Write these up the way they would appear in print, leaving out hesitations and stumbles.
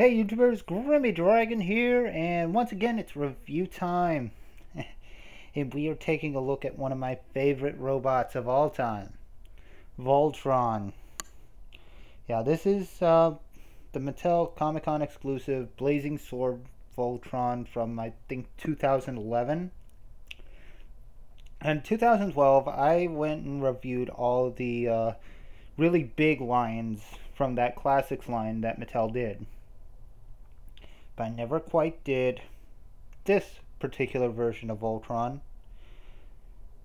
Hey YouTubers, Grimmy Dragon here, and once again it's review time. And we are taking a look at one of my favorite robots of all time, Voltron. Yeah, this is the Mattel Comic-Con exclusive Blazing Sword Voltron from I think 2011. And 2012 I went and reviewed all the really big lines from that classics line that Mattel did. But I never quite did this particular version of Voltron,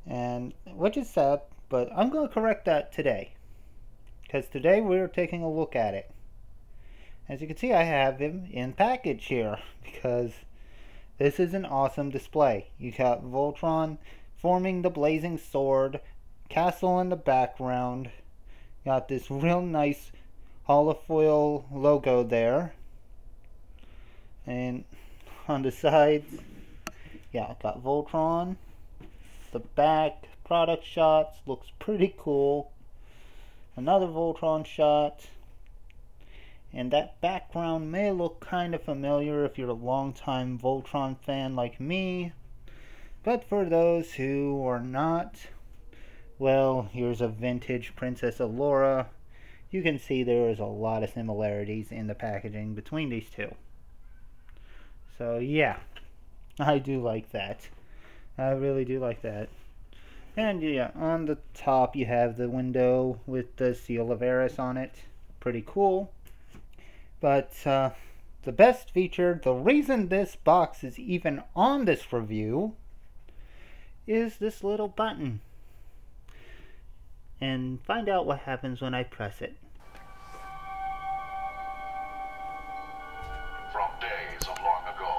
and which is sad, but I'm going to correct that today, because today we're taking a look at it. As you can see, I have him in package here, because this is an awesome display. You got Voltron forming the blazing sword, castle in the background, got this real nice holofoil logo there. And on the sides, yeah, got Voltron. The back product shots looks pretty cool. Another Voltron shot. And that background may look kind of familiar if you're a longtime Voltron fan like me. But for those who are not, well, here's a vintage Princess Allura. You can see there is a lot of similarities in the packaging between these two. So yeah, I do like that. I really do like that. And yeah, on the top you have the window with the seal of Eris on it. Pretty cool. But the best feature, the reason this box is even on this review, is this little button. And find out what happens when I press it. From days of long ago,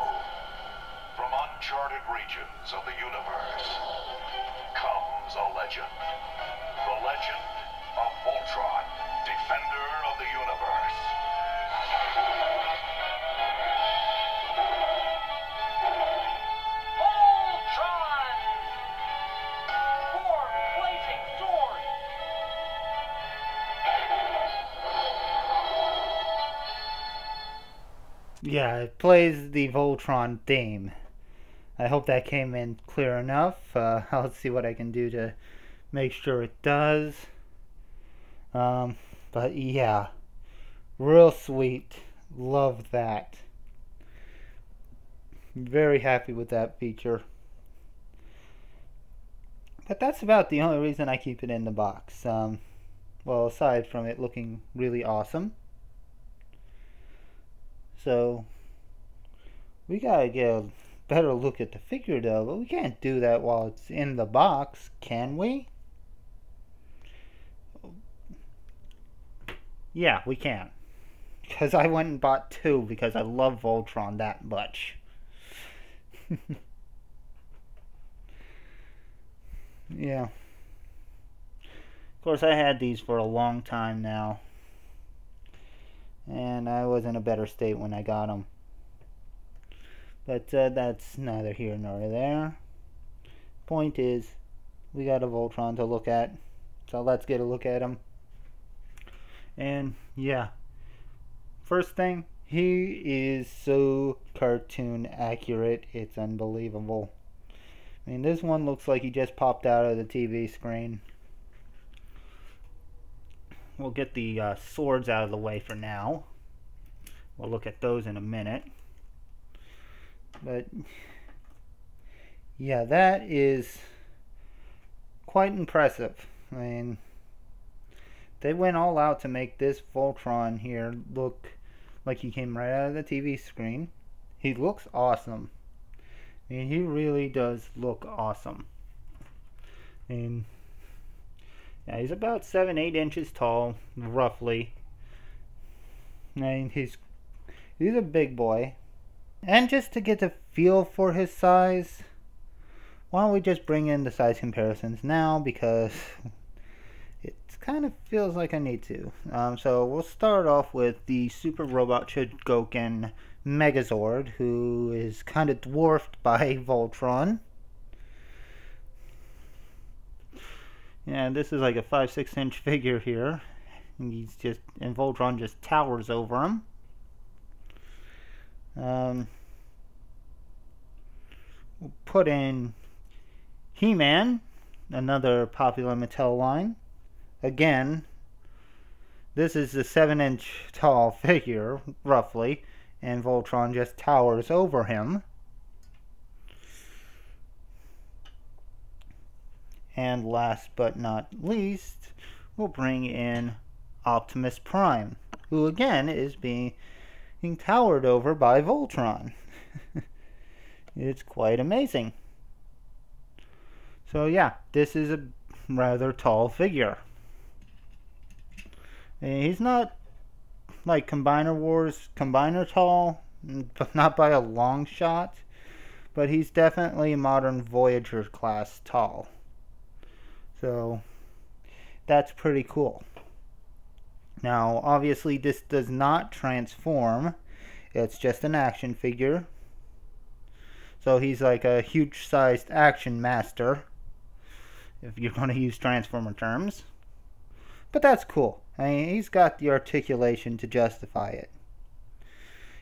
from uncharted regions of the universe, comes a legend. The legend of Voltron, defender of the universe. Voltron! Form blazing sword! Yeah, it plays the Voltron theme. I hope that came in clear enough. I'll see what I can do to make sure it does. But yeah, real sweet. Love that. Very happy with that feature. But that's about the only reason I keep it in the box. Well, aside from it looking really awesome. So, we gotta get a better look at the figure though, but we can't do that while it's in the box, can we? Yeah, we can. Because I went and bought two because I love Voltron that much. Yeah. Of course, I had these for a long time now. And I was in a better state when I got them. But that's neither here nor there. Point is, we got a Voltron to look at. So let's get a look at him. And yeah. First thing, he is so cartoon accurate. It's unbelievable. I mean, this one looks like he just popped out of the TV screen. We'll get the swords out of the way for now. We'll look at those in a minute. But yeah, that is quite impressive. I mean, they went all out to make this Voltron here look like he came right out of the TV screen. He looks awesome. I mean, he really does look awesome. And yeah, he's about 7-8 inches tall, roughly. And he's a big boy. And just to get a feel for his size, why don't we just bring in the size comparisons now, because it kind of feels like I need to. So we'll start off with the Super Robot Chogokin Megazord, who is kind of dwarfed by Voltron. Yeah, this is like a 5-6 inch figure here. And Voltron just towers over him. We'll put in He-Man, another popular Mattel line. Again, this is a 7-inch tall figure, roughly, and Voltron just towers over him. And last but not least, we'll bring in Optimus Prime, who again is being towered over by Voltron. It's quite amazing. So yeah, this is a rather tall figure. And he's not like Combiner Wars Combiner tall, but not by a long shot, but he's definitely modern Voyager class tall. So that's pretty cool. Now obviously this does not transform, it's just an action figure. So he's like a huge sized action master, if you're going to use Transformer terms. But that's cool. I mean, he's got the articulation to justify it.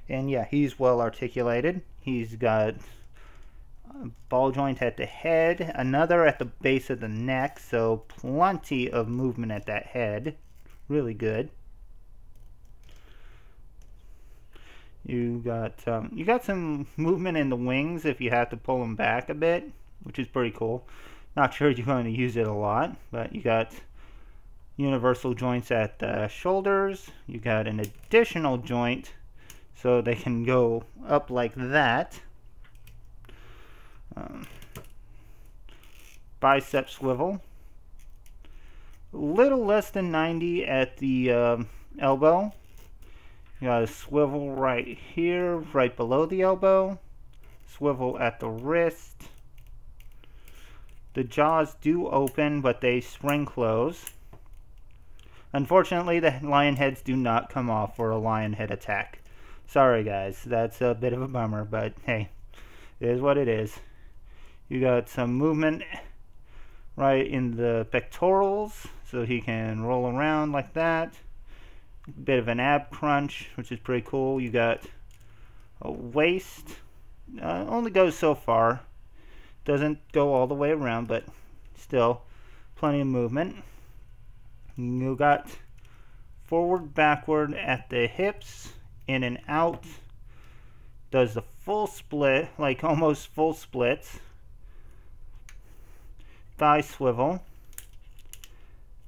And yeah, he's well articulated. He's got a ball joint at the head, another at the base of the neck, so plenty of movement at that head. Really good. You got some movement in the wings if you have to pull them back a bit, which is pretty cool. Not sure you're going to use it a lot, but you got universal joints at the shoulders. You got an additional joint so they can go up like that. Bicep swivel. A little less than 90 at the elbow. You got a swivel right here, right below the elbow. Swivel at the wrist. The jaws do open, but they spring close. Unfortunately, the lion heads do not come off for a lion head attack. Sorry guys, that's a bit of a bummer, but hey, it is what it is. You got some movement right in the pectorals, so he can roll around like that. A bit of an ab crunch, which is pretty cool. You got a waist, only goes so far. Doesn't go all the way around, but still plenty of movement. You got forward, backward at the hips, in and out. Does the full split, like almost full splits. Thigh swivel.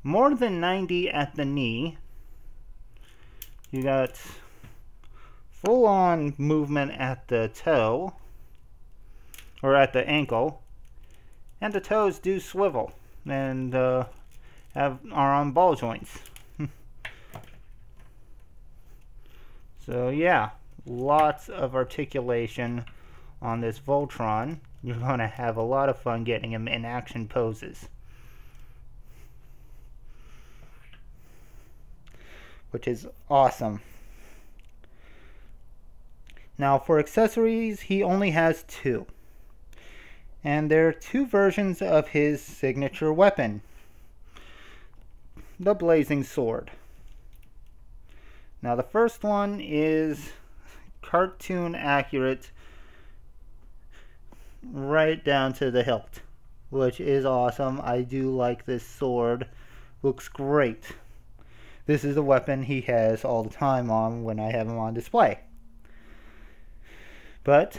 More than 90 at the knee. You got full-on movement at the toe, or at the ankle, and the toes do swivel and are on ball joints. So yeah, lots of articulation on this Voltron. You're going to have a lot of fun getting him in action poses, which is awesome. Now for accessories, he only has 2. And there are 2 versions of his signature weapon, the Blazing Sword. Now the first one is cartoon accurate right down to the hilt, which is awesome. I do like this sword. Looks great. This is the weapon he has all the time on when I have him on display. But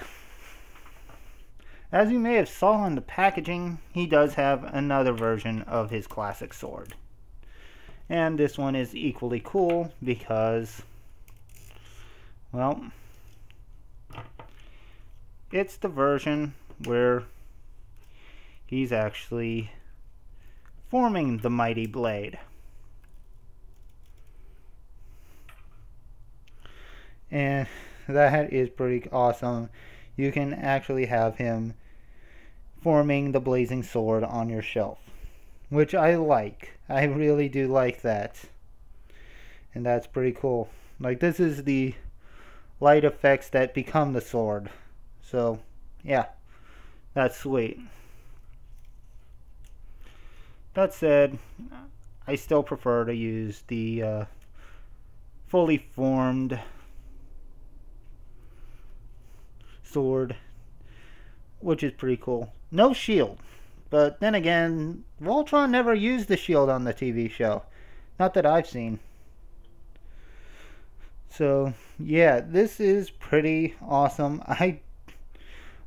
as you may have saw in the packaging, he does have another version of his classic sword. And this one is equally cool because, well, it's the version where he's actually forming the mighty blade. And that is pretty awesome. You can actually have him forming the blazing sword on your shelf, which I like. I really do like that. And that's pretty cool. Like, this is the light effects that become the sword. So, yeah, that's sweet. That said, I still prefer to use the fully formed sword, which is pretty cool. No shield. But then again, Voltron never used the shield on the TV show. Not that I've seen. So, yeah, this is pretty awesome. I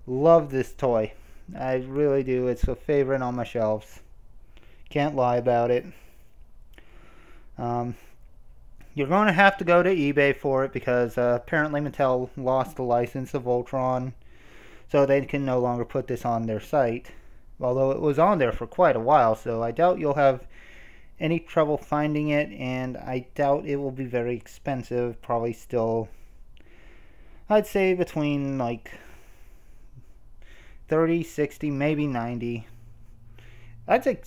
love this toy. I really do. It's a favorite on my shelves. Can't lie about it. You're going to have to go to eBay for it because apparently Mattel lost the license of Voltron. So they can no longer put this on their site. Although it was on there for quite a while, so I doubt you'll have any trouble finding it, and I doubt it will be very expensive. Probably still, I'd say between like 30, 60, maybe 90. I'd say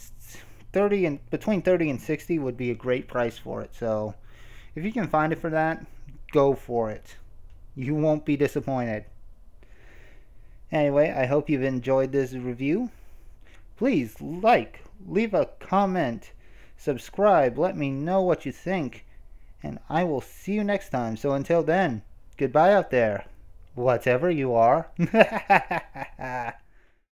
30 and between 30 and 60 would be a great price for it. So if you can find it for that, go for it. You won't be disappointed. Anyway, I hope you've enjoyed this review. Please like, leave a comment, subscribe, let me know what you think, and I will see you next time. So until then, goodbye out there, whatever you are.